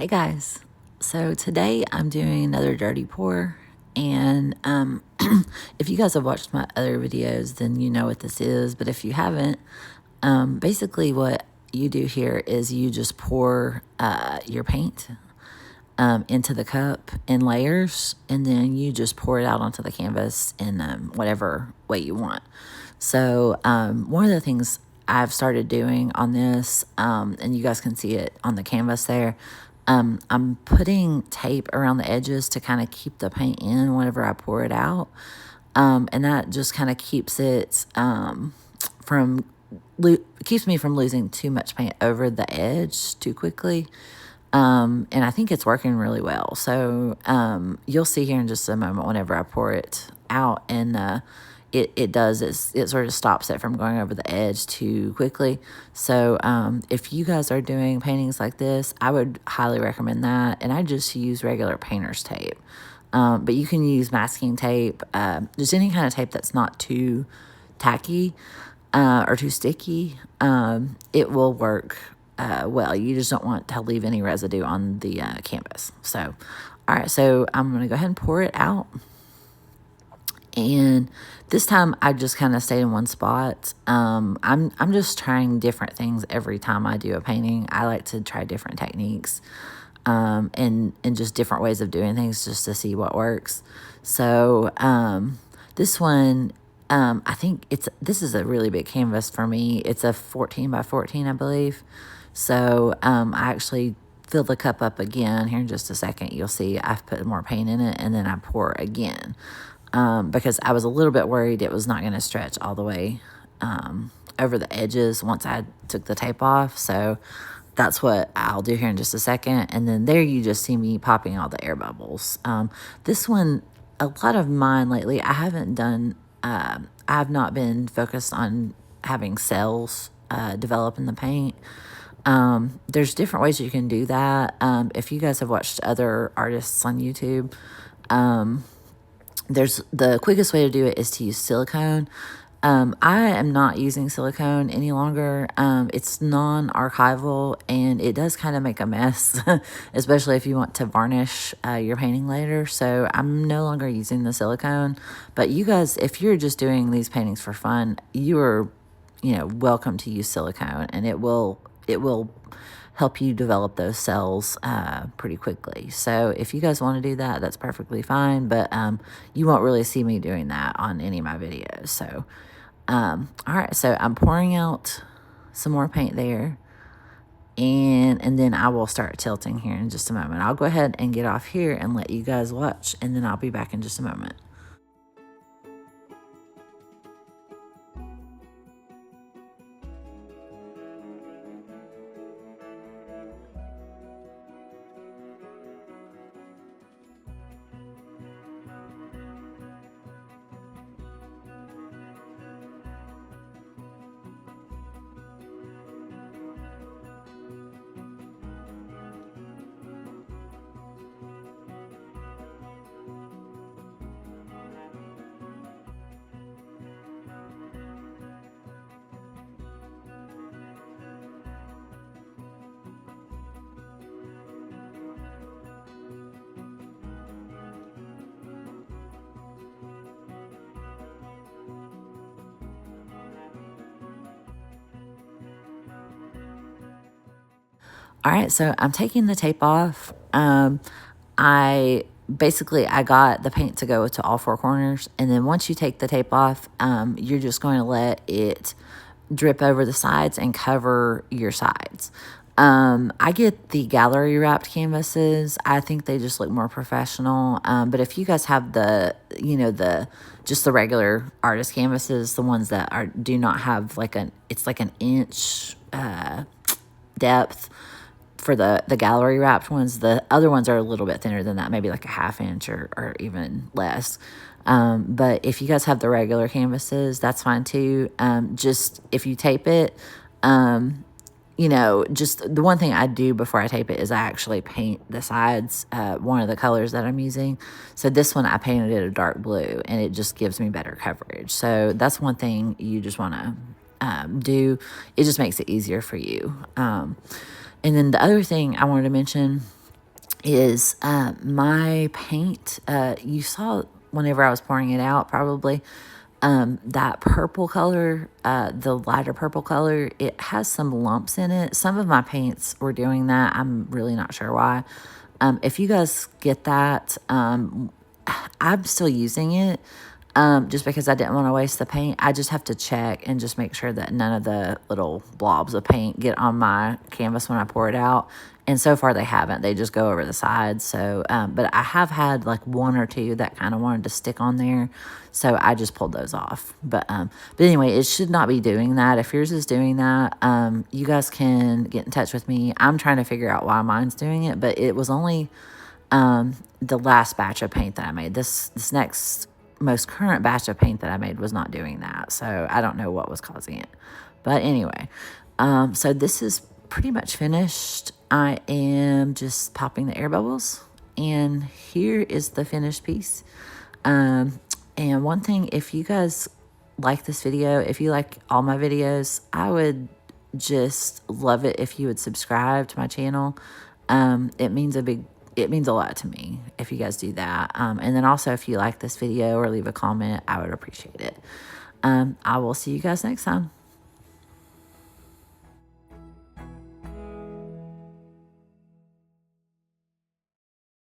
Hey guys, so today I'm doing another dirty pour, and if you guys have watched my other videos, then you know what this is, but if you haven't, basically what you do here is you just pour your paint into the cup in layers, and then you just pour it out onto the canvas in whatever way you want. So one of the things I've started doing on this, and you guys can see it on the canvas there, I'm putting tape around the edges to kind of keep the paint in whenever I pour it out. And that just kind of keeps it keeps me from losing too much paint over the edge too quickly. And I think it's working really well. So you'll see here in just a moment whenever I pour it out, and it sort of stops it from going over the edge too quickly. So if you guys are doing paintings like this, I would highly recommend that. And I just use regular painter's tape. But you can use masking tape, just any kind of tape that's not too tacky or too sticky. It will work well. You just don't want to leave any residue on the canvas. So, all right, so I'm going to go ahead and pour it out. And this time I just kind of stayed in one spot. I'm just trying different things every time I do a painting. I like to try different techniques and just different ways of doing things just to see what works. So this one, I think this is a really big canvas for me. It's a 14 by 14, I believe. So I actually fill the cup up again here in just a second. You'll see I've put more paint in it, and then I pour again. Because I was a little bit worried it was not going to stretch all the way over the edges once I took the tape off. So that's what I'll do here in just a second. And then there you just see me popping all the air bubbles. This one, a lot of mine lately, I haven't done, I have not been focused on having cells develop in the paint. There's different ways you can do that. If you guys have watched other artists on YouTube, there's the quickest way to do it is to use silicone. I am not using silicone any longer. It's non-archival, and it does kind of make a mess, especially if you want to varnish your painting later. So I'm no longer using the silicone. But you guys, if you're just doing these paintings for fun, you are, welcome to use silicone, and it will help you develop those cells pretty quickly. So if you guys want to do that, that's perfectly fine, but you won't really see me doing that on any of my videos. So, all right, so I'm pouring out some more paint there, and then I will start tilting here in just a moment. I'll go ahead and get off here and let you guys watch, and then I'll be back in just a moment. All right, so I'm taking the tape off. I got the paint to go to all four corners, and then once you take the tape off, you're just going to let it drip over the sides and cover your sides. I get the gallery wrapped canvases. I think they just look more professional. But if you guys have just the regular artist canvases, the ones that do not have it's like an inch depth for the gallery wrapped ones. The other ones are a little bit thinner than that, maybe like a half inch or even less. But if you guys have the regular canvases, that's fine too. Just if you tape it, just the one thing I do before I tape it is I actually paint the sides, one of the colors that I'm using. So this one I painted it a dark blue, and it just gives me better coverage. So that's one thing you just want to do. It just makes it easier for you. And then the other thing I wanted to mention is my paint. You saw whenever I was pouring it out, probably that purple color, the lighter purple color, it has some lumps in it. Some of my paints were doing that. I'm really not sure why. If you guys get that, I'm still using it. Just because I didn't want to waste the paint. I just have to check and just make sure that none of the little blobs of paint get on my canvas when I pour it out. And so far they haven't. They just go over the sides. So, but I have had like one or two that kind of wanted to stick on there. So I just pulled those off. But anyway, it should not be doing that. If yours is doing that, you guys can get in touch with me. I'm trying to figure out why mine's doing it, but it was only the last batch of paint that I made. This next most current batch of paint that I made was not doing that. So I don't know what was causing it. But anyway, so this is pretty much finished. I am just popping the air bubbles. And here is the finished piece. And one thing, if you guys like this video, if you like all my videos, I would just love it if you would subscribe to my channel. It means a lot to me if you guys do that. And then also if you like this video or leave a comment, I would appreciate it. I will see you guys next time.